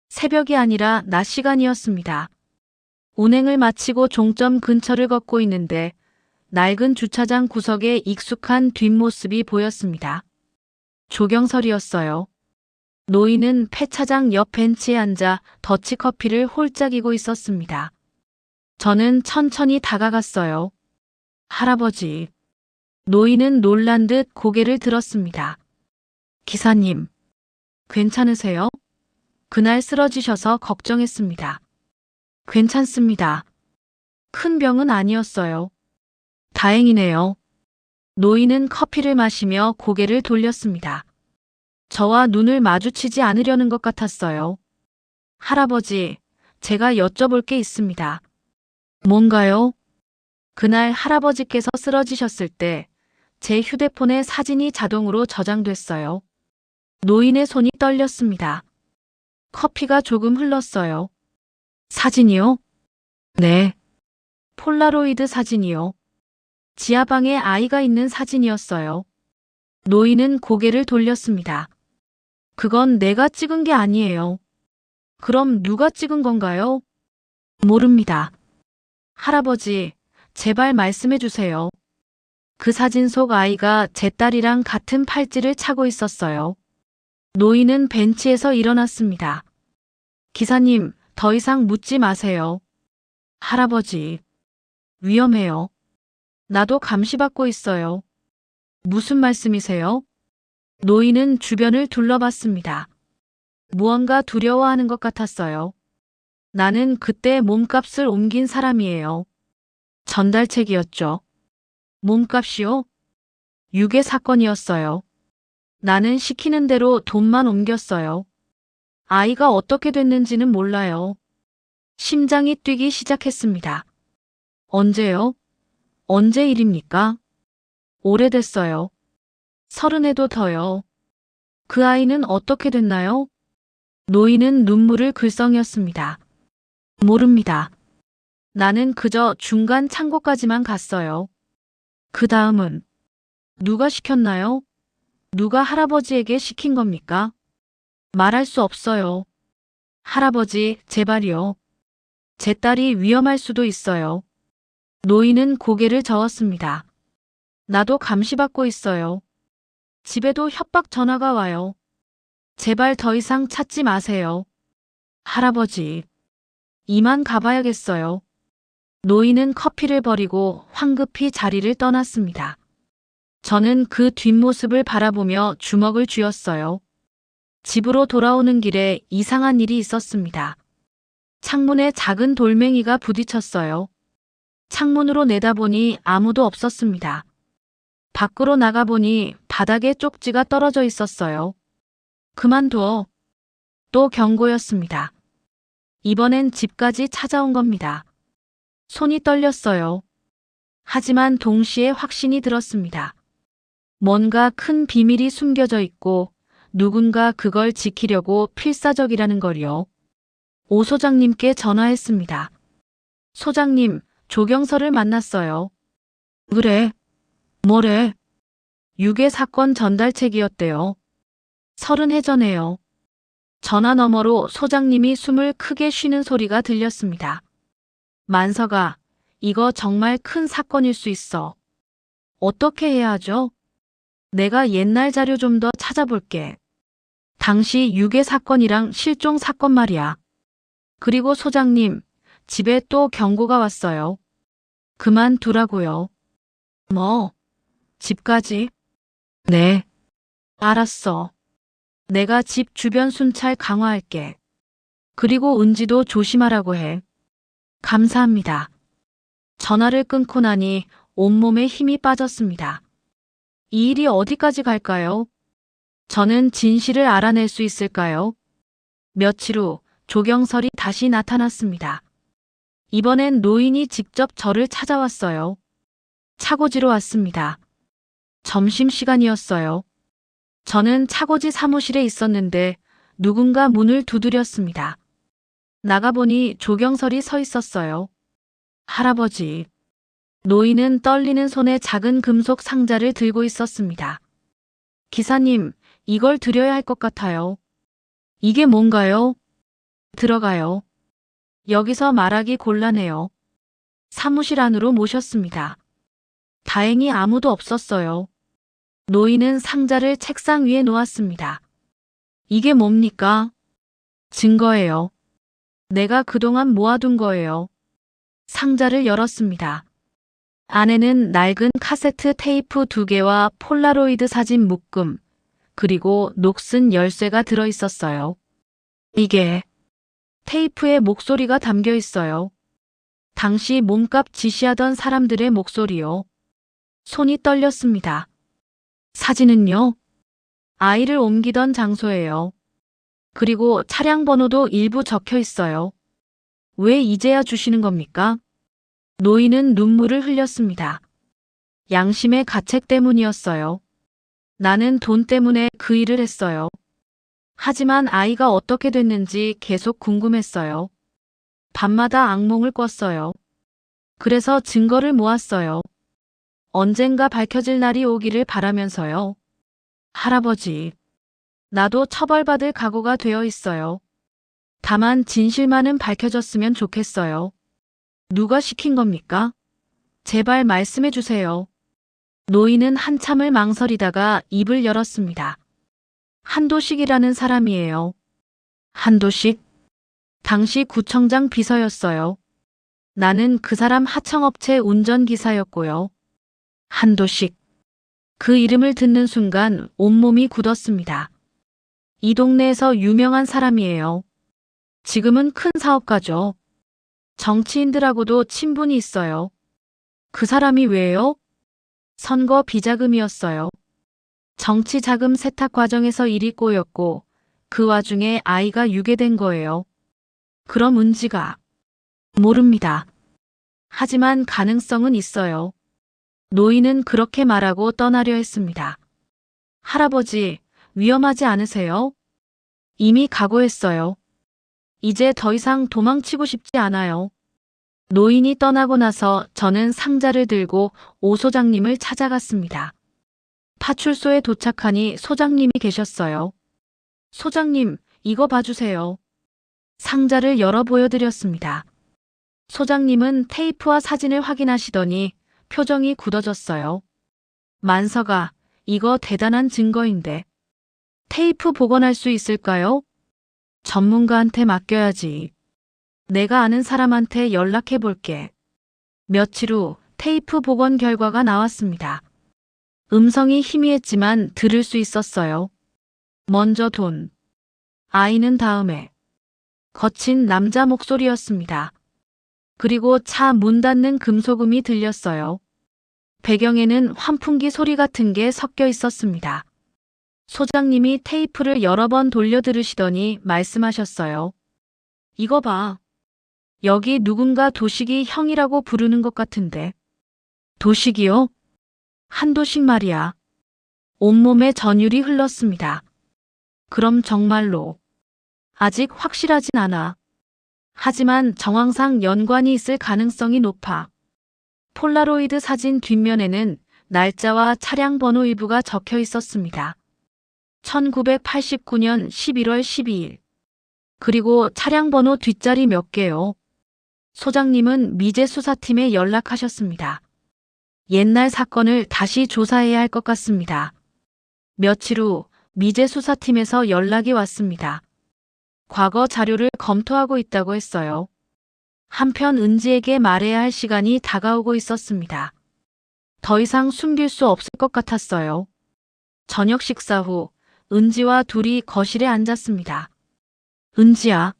새벽이 아니라 낮 시간이었습니다. 운행을 마치고 종점 근처를 걷고 있는데 낡은 주차장 구석에 익숙한 뒷모습이 보였습니다. 조경설이었어요. 노인은 폐차장 옆 벤치에 앉아 더치커피를 홀짝이고 있었습니다. 저는 천천히 다가갔어요. 할아버지. 노인은 놀란 듯 고개를 들었습니다. 기사님, 괜찮으세요? 그날 쓰러지셔서 걱정했습니다. 괜찮습니다. 큰 병은 아니었어요. 다행이네요. 노인은 커피를 마시며 고개를 돌렸습니다. 저와 눈을 마주치지 않으려는 것 같았어요. 할아버지, 제가 여쭤볼 게 있습니다. 뭔가요? 그날 할아버지께서 쓰러지셨을 때 제 휴대폰에 사진이 자동으로 저장됐어요. 노인의 손이 떨렸습니다. 커피가 조금 흘렀어요. 사진이요? 네. 폴라로이드 사진이요. 지하방에 아이가 있는 사진이었어요. 노인은 고개를 돌렸습니다. 그건 내가 찍은 게 아니에요. 그럼 누가 찍은 건가요? 모릅니다. 할아버지, 제발 말씀해 주세요. 그 사진 속 아이가 제 딸이랑 같은 팔찌를 차고 있었어요. 노인은 벤치에서 일어났습니다. 기사님, 더 이상 묻지 마세요. 할아버지, 위험해요. 나도 감시받고 있어요. 무슨 말씀이세요? 노인은 주변을 둘러봤습니다. 무언가 두려워하는 것 같았어요. 나는 그때 몸값을 옮긴 사람이에요. 전달책이었죠. 몸값이요? 유괴 사건이었어요. 나는 시키는 대로 돈만 옮겼어요. 아이가 어떻게 됐는지는 몰라요. 심장이 뛰기 시작했습니다. 언제요? 언제 일입니까? 오래됐어요. 30해도 더요. 그 아이는 어떻게 됐나요? 노인은 눈물을 글썽였습니다. 모릅니다. 나는 그저 중간 창고까지만 갔어요. 그 다음은 누가 시켰나요? 누가 할아버지에게 시킨 겁니까? 말할 수 없어요. 할아버지, 제발이요. 제 딸이 위험할 수도 있어요. 노인은 고개를 저었습니다. 나도 감시받고 있어요. 집에도 협박 전화가 와요. 제발 더 이상 찾지 마세요. 할아버지, 이만 가봐야겠어요. 노인은 커피를 버리고 황급히 자리를 떠났습니다. 저는 그 뒷모습을 바라보며 주먹을 쥐었어요. 집으로 돌아오는 길에 이상한 일이 있었습니다. 창문에 작은 돌멩이가 부딪혔어요. 창문으로 내다보니 아무도 없었습니다. 밖으로 나가보니 바닥에 쪽지가 떨어져 있었어요. 그만둬. 또 경고였습니다. 이번엔 집까지 찾아온 겁니다. 손이 떨렸어요. 하지만 동시에 확신이 들었습니다. 뭔가 큰 비밀이 숨겨져 있고 누군가 그걸 지키려고 필사적이라는 걸요. 오 소장님께 전화했습니다. 소장님, 조경서를 만났어요. 그래? 뭐래? 유괴 사건 전달책이었대요. 30해 전에요. 전화 너머로 소장님이 숨을 크게 쉬는 소리가 들렸습니다. 만서가, 이거 정말 큰 사건일 수 있어. 어떻게 해야 하죠? 내가 옛날 자료 좀 더 찾아볼게. 당시 유괴 사건이랑 실종 사건 말이야. 그리고 소장님, 집에 또 경고가 왔어요. 그만두라고요. 뭐? 집까지? 네. 알았어. 내가 집 주변 순찰 강화할게. 그리고 은지도 조심하라고 해. 감사합니다. 전화를 끊고 나니 온몸에 힘이 빠졌습니다. 이 일이 어디까지 갈까요? 저는 진실을 알아낼 수 있을까요? 며칠 후 조경설이 다시 나타났습니다. 이번엔 노인이 직접 저를 찾아왔어요. 차고지로 왔습니다. 점심시간이었어요. 저는 차고지 사무실에 있었는데 누군가 문을 두드렸습니다. 나가보니 조경설이 서 있었어요. 할아버지. 노인은 떨리는 손에 작은 금속 상자를 들고 있었습니다. 기사님, 이걸 드려야 할 것 같아요. 이게 뭔가요? 들어가요. 여기서 말하기 곤란해요. 사무실 안으로 모셨습니다. 다행히 아무도 없었어요. 노인은 상자를 책상 위에 놓았습니다. 이게 뭡니까? 증거예요. 내가 그동안 모아둔 거예요. 상자를 열었습니다. 안에는 낡은 카세트 테이프 2개와 폴라로이드 사진 묶음, 그리고 녹슨 열쇠가 들어있었어요. 이게 테이프에 목소리가 담겨 있어요. 당시 몸값 지시하던 사람들의 목소리요. 손이 떨렸습니다. 사진은요? 아이를 옮기던 장소예요. 그리고 차량 번호도 일부 적혀 있어요. 왜 이제야 주시는 겁니까? 노인은 눈물을 흘렸습니다. 양심의 가책 때문이었어요. 나는 돈 때문에 그 일을 했어요. 하지만 아이가 어떻게 됐는지 계속 궁금했어요. 밤마다 악몽을 꿨어요. 그래서 증거를 모았어요. 언젠가 밝혀질 날이 오기를 바라면서요. 할아버지, 나도 처벌받을 각오가 되어 있어요. 다만 진실만은 밝혀졌으면 좋겠어요. 누가 시킨 겁니까? 제발 말씀해 주세요. 노인은 한참을 망설이다가 입을 열었습니다. 한도식이라는 사람이에요. 한도식? 당시 구청장 비서였어요. 나는 그 사람 하청업체 운전기사였고요. 한도식. 그 이름을 듣는 순간 온몸이 굳었습니다. 이 동네에서 유명한 사람이에요. 지금은 큰 사업가죠. 정치인들하고도 친분이 있어요. 그 사람이 왜요? 선거 비자금이었어요. 정치 자금 세탁 과정에서 일이 꼬였고 그 와중에 아이가 유괴된 거예요. 그럼 은지가? 모릅니다. 하지만 가능성은 있어요. 노인은 그렇게 말하고 떠나려 했습니다. 할아버지, 위험하지 않으세요? 이미 각오했어요. 이제 더 이상 도망치고 싶지 않아요. 노인이 떠나고 나서 저는 상자를 들고 오 소장님을 찾아갔습니다. 파출소에 도착하니 소장님이 계셨어요. 소장님, 이거 봐주세요. 상자를 열어 보여드렸습니다. 소장님은 테이프와 사진을 확인하시더니 표정이 굳어졌어요. 만서가, 이거 대단한 증거인데. 테이프 복원할 수 있을까요? 전문가한테 맡겨야지. 내가 아는 사람한테 연락해 볼게. 며칠 후 테이프 복원 결과가 나왔습니다. 음성이 희미했지만 들을 수 있었어요. 먼저 돈. 아이는 다음에. 거친 남자 목소리였습니다. 그리고 차 문 닫는 금소금이 들렸어요. 배경에는 환풍기 소리 같은 게 섞여 있었습니다. 소장님이 테이프를 여러 번 돌려 들으시더니 말씀하셨어요. 이거 봐. 여기 누군가 도식이 형이라고 부르는 것 같은데. 도식이요? 한도식 말이야. 온몸에 전율이 흘렀습니다. 그럼 정말로. 아직 확실하진 않아. 하지만 정황상 연관이 있을 가능성이 높아. 폴라로이드 사진 뒷면에는 날짜와 차량 번호 일부가 적혀 있었습니다. 1989년 11월 12일. 그리고 차량 번호 뒷자리 몇 개요. 소장님은 미제 수사팀에 연락하셨습니다. 옛날 사건을 다시 조사해야 할 것 같습니다. 며칠 후 미제 수사팀에서 연락이 왔습니다. 과거 자료를 검토하고 있다고 했어요. 한편 은지에게 말해야 할 시간이 다가오고 있었습니다. 더 이상 숨길 수 없을 것 같았어요. 저녁 식사 후 은지와 둘이 거실에 앉았습니다. 은지야.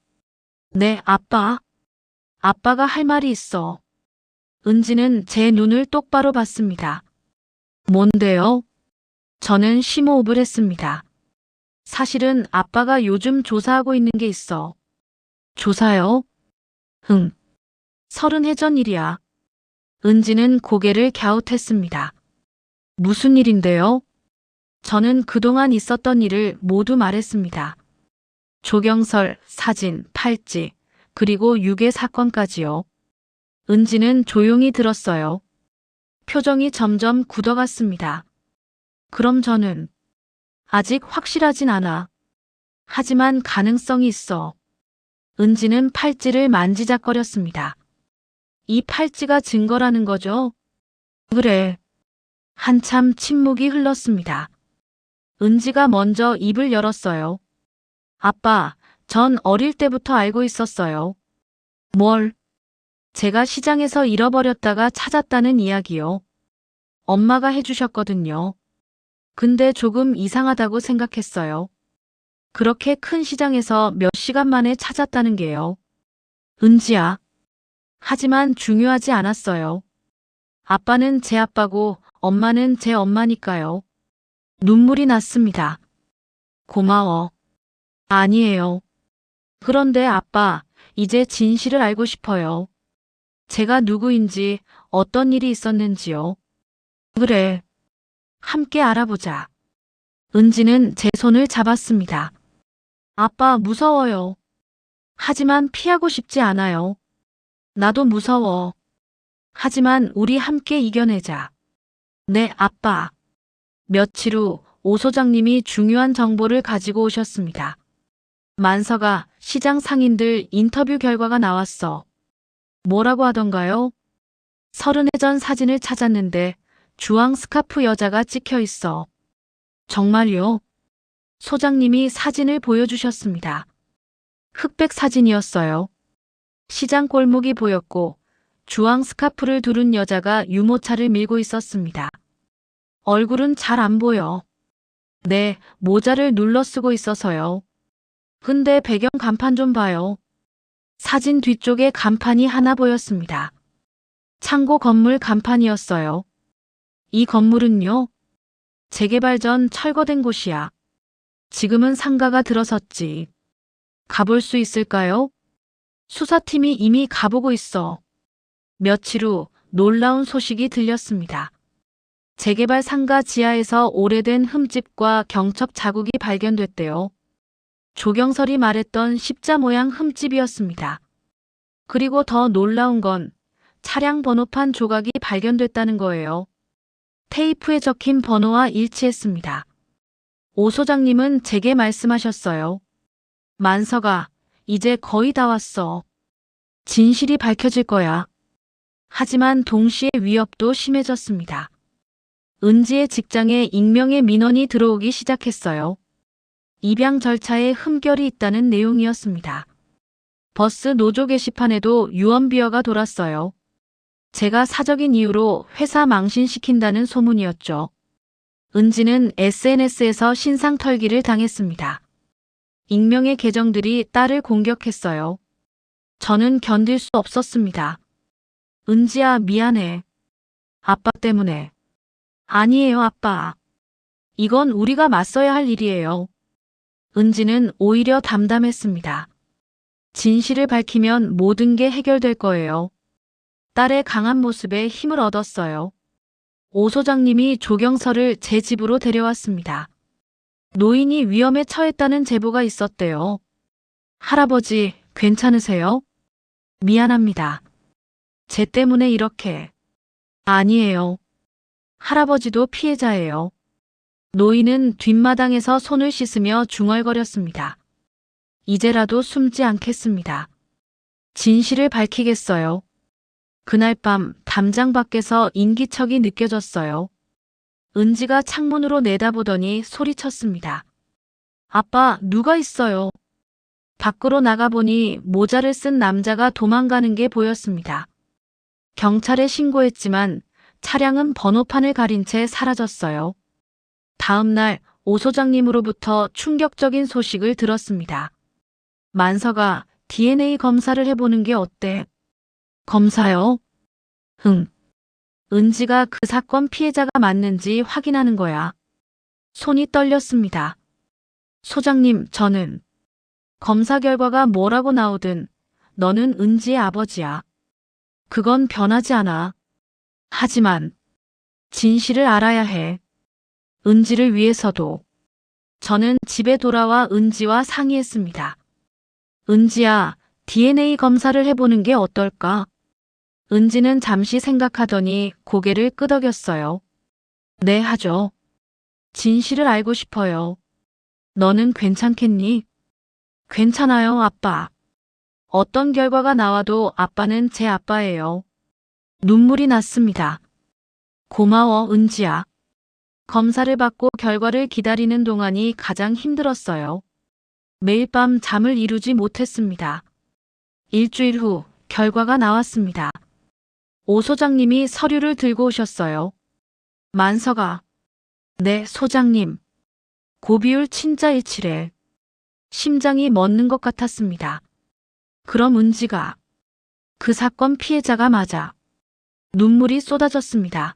네, 아빠. 아빠가 할 말이 있어. 은지는 제 눈을 똑바로 봤습니다. 뭔데요? 저는 심호흡을 했습니다. 사실은 아빠가 요즘 조사하고 있는 게 있어. 조사요? 응. 30해 전 일이야. 은지는 고개를 갸웃했습니다. 무슨 일인데요? 저는 그동안 있었던 일을 모두 말했습니다. 조경설, 사진, 팔찌, 그리고 유괴 사건까지요. 은지는 조용히 들었어요. 표정이 점점 굳어갔습니다. 그럼 저는 아직 확실하진 않아. 하지만 가능성이 있어. 은지는 팔찌를 만지작거렸습니다. 이 팔찌가 증거라는 거죠? 그래. 한참 침묵이 흘렀습니다. 은지가 먼저 입을 열었어요. 아빠, 전 어릴 때부터 알고 있었어요. 뭘? 제가 시장에서 잃어버렸다가 찾았다는 이야기요. 엄마가 해주셨거든요. 근데 조금 이상하다고 생각했어요. 그렇게 큰 시장에서 몇 시간 만에 찾았다는 게요. 은지야. 하지만 중요하지 않았어요. 아빠는 제 아빠고 엄마는 제 엄마니까요. 눈물이 났습니다. 고마워. 아니에요. 그런데 아빠, 이제 진실을 알고 싶어요. 제가 누구인지, 어떤 일이 있었는지요. 그래. 함께 알아보자. 은지는 제 손을 잡았습니다. 아빠, 무서워요. 하지만 피하고 싶지 않아요. 나도 무서워. 하지만 우리 함께 이겨내자. 네, 아빠. 며칠 후 오 소장님이 중요한 정보를 가지고 오셨습니다. 만서가 시장 상인들 인터뷰 결과가 나왔어. 뭐라고 하던가요? 30해 전 사진을 찾았는데 주황 스카프 여자가 찍혀 있어. 정말요? 소장님이 사진을 보여주셨습니다. 흑백 사진이었어요. 시장 골목이 보였고 주황 스카프를 두른 여자가 유모차를 밀고 있었습니다. 얼굴은 잘 안 보여. 네, 모자를 눌러 쓰고 있어서요. 근데 배경 간판 좀 봐요. 사진 뒤쪽에 간판이 하나 보였습니다. 창고 건물 간판이었어요. 이 건물은요? 재개발 전 철거된 곳이야. 지금은 상가가 들어섰지. 가볼 수 있을까요? 수사팀이 이미 가보고 있어. 며칠 후 놀라운 소식이 들렸습니다. 재개발 상가 지하에서 오래된 흠집과 경첩 자국이 발견됐대요. 조경설이 말했던 십자 모양 흠집이었습니다. 그리고 더 놀라운 건 차량 번호판 조각이 발견됐다는 거예요. 테이프에 적힌 번호와 일치했습니다. 오 소장님은 제게 말씀하셨어요. 만서가 이제 거의 다 왔어. 진실이 밝혀질 거야. 하지만 동시에 위협도 심해졌습니다. 은지의 직장에 익명의 민원이 들어오기 시작했어요. 입양 절차에 흠결이 있다는 내용이었습니다. 버스 노조 게시판에도 유언비어가 돌았어요. 제가 사적인 이유로 회사 망신시킨다는 소문이었죠. 은지는 SNS에서 신상 털기를 당했습니다. 익명의 계정들이 딸을 공격했어요. 저는 견딜 수 없었습니다. 은지야, 미안해. 아빠 때문에. 아니에요, 아빠. 이건 우리가 맞서야 할 일이에요. 은지는 오히려 담담했습니다. 진실을 밝히면 모든 게 해결될 거예요. 딸의 강한 모습에 힘을 얻었어요. 오 소장님이 조경서를 제 집으로 데려왔습니다. 노인이 위험에 처했다는 제보가 있었대요. 할아버지, 괜찮으세요? 미안합니다. 쟤 때문에 이렇게. 아니에요. 할아버지도 피해자예요. 노인은 뒷마당에서 손을 씻으며 중얼거렸습니다. 이제라도 숨지 않겠습니다. 진실을 밝히겠어요. 그날 밤 담장 밖에서 인기척이 느껴졌어요. 은지가 창문으로 내다보더니 소리쳤습니다. 아빠, 누가 있어요? 밖으로 나가보니 모자를 쓴 남자가 도망가는 게 보였습니다. 경찰에 신고했지만 차량은 번호판을 가린 채 사라졌어요. 다음 날 오 소장님으로부터 충격적인 소식을 들었습니다. 만서가 DNA 검사를 해보는 게 어때? 검사요? 은지가 그 사건 피해자가 맞는지 확인하는 거야. 손이 떨렸습니다. 소장님, 저는 검사 결과가 뭐라고 나오든 너는 은지의 아버지야. 그건 변하지 않아. 하지만 진실을 알아야 해. 은지를 위해서도. 저는 집에 돌아와 은지와 상의했습니다. 은지야, DNA 검사를 해보는 게 어떨까? 은지는 잠시 생각하더니 고개를 끄덕였어요. 네, 하죠. 진실을 알고 싶어요. 너는 괜찮겠니? 괜찮아요, 아빠. 어떤 결과가 나와도 아빠는 제 아빠예요. 눈물이 났습니다. 고마워, 은지야. 검사를 받고 결과를 기다리는 동안이 가장 힘들었어요. 매일 밤 잠을 이루지 못했습니다. 일주일 후 결과가 나왔습니다. 오 소장님이 서류를 들고 오셨어요. 만서가. 네, 소장님. 고비율 친자일치래. 심장이 멎는 것 같았습니다. 그럼 은지가 그 사건 피해자가 맞아. 눈물이 쏟아졌습니다.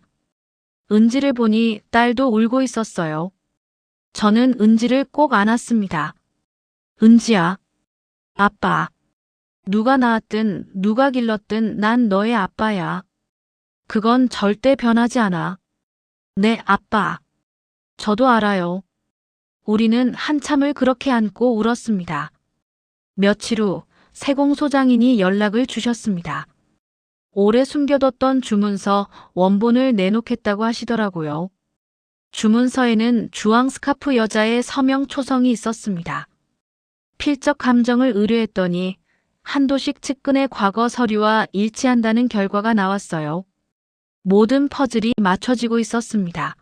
은지를 보니 딸도 울고 있었어요. 저는 은지를 꼭 안았습니다. 은지야. 아빠. 누가 낳았든 누가 길렀든 난 너의 아빠야. 그건 절대 변하지 않아. 네, 아빠. 저도 알아요. 우리는 한참을 그렇게 안고 울었습니다. 며칠 후 세공소장인이 연락을 주셨습니다. 오래 숨겨뒀던 주문서 원본을 내놓겠다고 하시더라고요. 주문서에는 주황 스카프 여자의 서명 초성이 있었습니다. 필적 감정을 의뢰했더니 한도식 측근의 과거 서류와 일치한다는 결과가 나왔어요. 모든 퍼즐이 맞춰지고 있었습니다.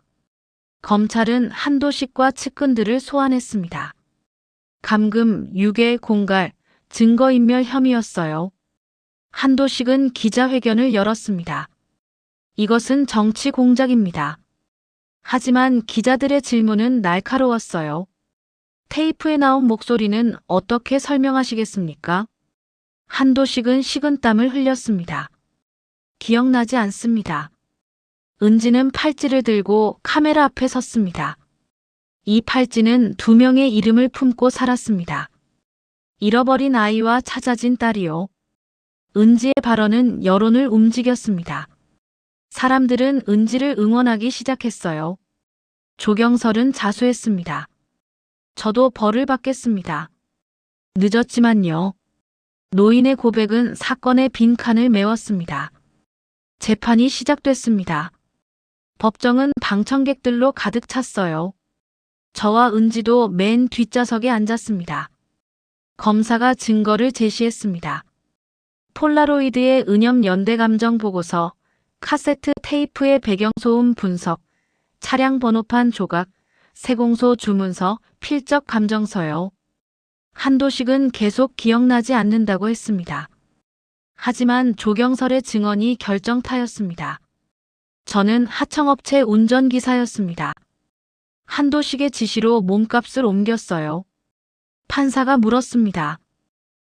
검찰은 한도식과 측근들을 소환했습니다. 감금, 유괴, 공갈, 증거인멸 혐의였어요. 한도식은 기자회견을 열었습니다. 이것은 정치 공작입니다. 하지만 기자들의 질문은 날카로웠어요. 테이프에 나온 목소리는 어떻게 설명하시겠습니까? 한도식은 식은땀을 흘렸습니다. 기억나지 않습니다. 은지는 팔찌를 들고 카메라 앞에 섰습니다. 이 팔찌는 2명의 이름을 품고 살았습니다. 잃어버린 아이와 찾아진 딸이요. 은지의 발언은 여론을 움직였습니다. 사람들은 은지를 응원하기 시작했어요. 조경설은 자수했습니다. 저도 벌을 받겠습니다. 늦었지만요. 노인의 고백은 사건의 빈칸을 메웠습니다. 재판이 시작됐습니다. 법정은 방청객들로 가득 찼어요. 저와 은지도 맨 뒷좌석에 앉았습니다. 검사가 증거를 제시했습니다. 폴라로이드의 은염 연대 감정 보고서, 카세트 테이프의 배경소음 분석, 차량 번호판 조각, 세공소 주문서, 필적 감정서요. 한도식은 계속 기억나지 않는다고 했습니다. 하지만 조경설의 증언이 결정타였습니다. 저는 하청업체 운전기사였습니다. 한도식의 지시로 몸값을 옮겼어요. 판사가 물었습니다.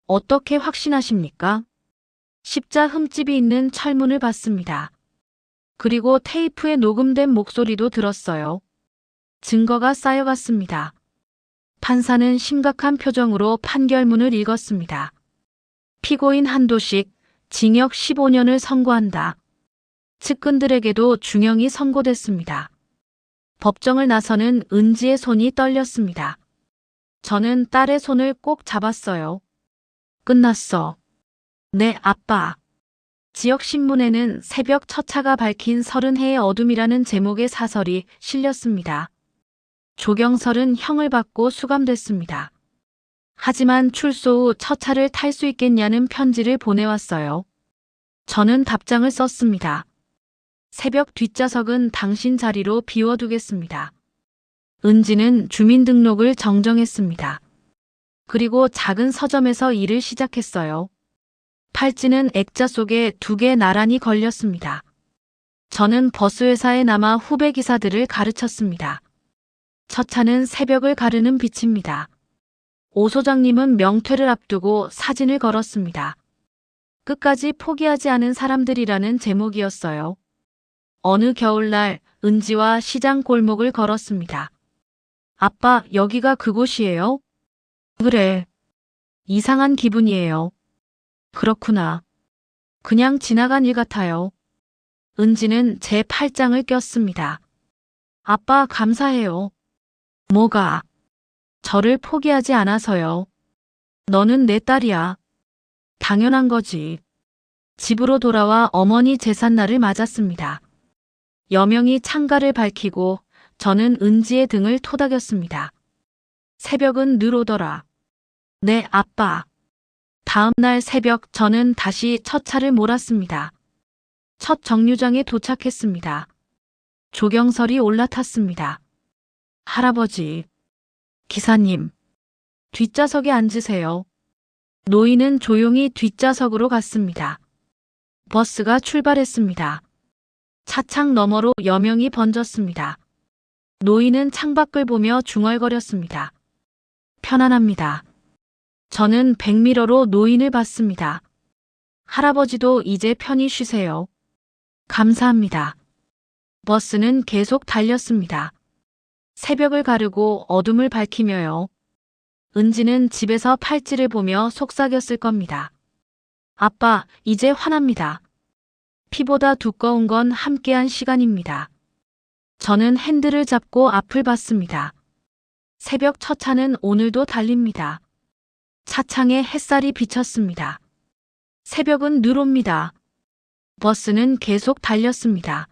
어떻게 확신하십니까? 십자 흠집이 있는 철문을 봤습니다. 그리고 테이프에 녹음된 목소리도 들었어요. 증거가 쌓여갔습니다. 판사는 심각한 표정으로 판결문을 읽었습니다. 피고인 한도식, 징역 15년을 선고한다. 측근들에게도 중형이 선고됐습니다. 법정을 나서는 은지의 손이 떨렸습니다. 저는 딸의 손을 꼭 잡았어요. 끝났어. 네, 아빠. 지역신문에는 새벽 첫차가 밝힌 30해의 어둠이라는 제목의 사설이 실렸습니다. 조경설은 형을 받고 수감됐습니다. 하지만 출소 후 첫차를 탈 수 있겠냐는 편지를 보내왔어요. 저는 답장을 썼습니다. 새벽 뒷좌석은 당신 자리로 비워두겠습니다. 은지는 주민등록을 정정했습니다. 그리고 작은 서점에서 일을 시작했어요. 팔찌는 액자 속에 2개 나란히 걸렸습니다. 저는 버스회사에 남아 후배 기사들을 가르쳤습니다. 첫 차는 새벽을 가르는 빛입니다. 오 소장님은 명퇴를 앞두고 사진을 걸었습니다. 끝까지 포기하지 않은 사람들이라는 제목이었어요. 어느 겨울날 은지와 시장 골목을 걸었습니다. 아빠, 여기가 그곳이에요? 그래. 이상한 기분이에요. 그렇구나. 그냥 지나간 일 같아요. 은지는 제 팔짱을 꼈습니다. 아빠, 감사해요. 뭐가? 저를 포기하지 않아서요. 너는 내 딸이야. 당연한 거지. 집으로 돌아와 어머니 제삿날을 맞았습니다. 여명이 창가를 밝히고 저는 은지의 등을 토닥였습니다. 새벽은 늘 오더라. 네, 아빠. 다음 날 새벽 저는 다시 첫 차를 몰았습니다. 첫 정류장에 도착했습니다. 조경설이 올라탔습니다. 할아버지. 기사님. 뒷좌석에 앉으세요. 노인은 조용히 뒷좌석으로 갔습니다. 버스가 출발했습니다. 차창 너머로 여명이 번졌습니다. 노인은 창밖을 보며 중얼거렸습니다. 편안합니다. 저는 백미러로 노인을 봤습니다. 할아버지도 이제 편히 쉬세요. 감사합니다. 버스는 계속 달렸습니다. 새벽을 가르고 어둠을 밝히며요. 은지는 집에서 팔찌를 보며 속삭였을 겁니다. 아빠, 이제 화납니다. 피보다 두꺼운 건 함께한 시간입니다. 저는 핸들을 잡고 앞을 봤습니다. 새벽 첫 차는 오늘도 달립니다. 차창에 햇살이 비쳤습니다. 새벽은 늘 옵니다. 버스는 계속 달렸습니다.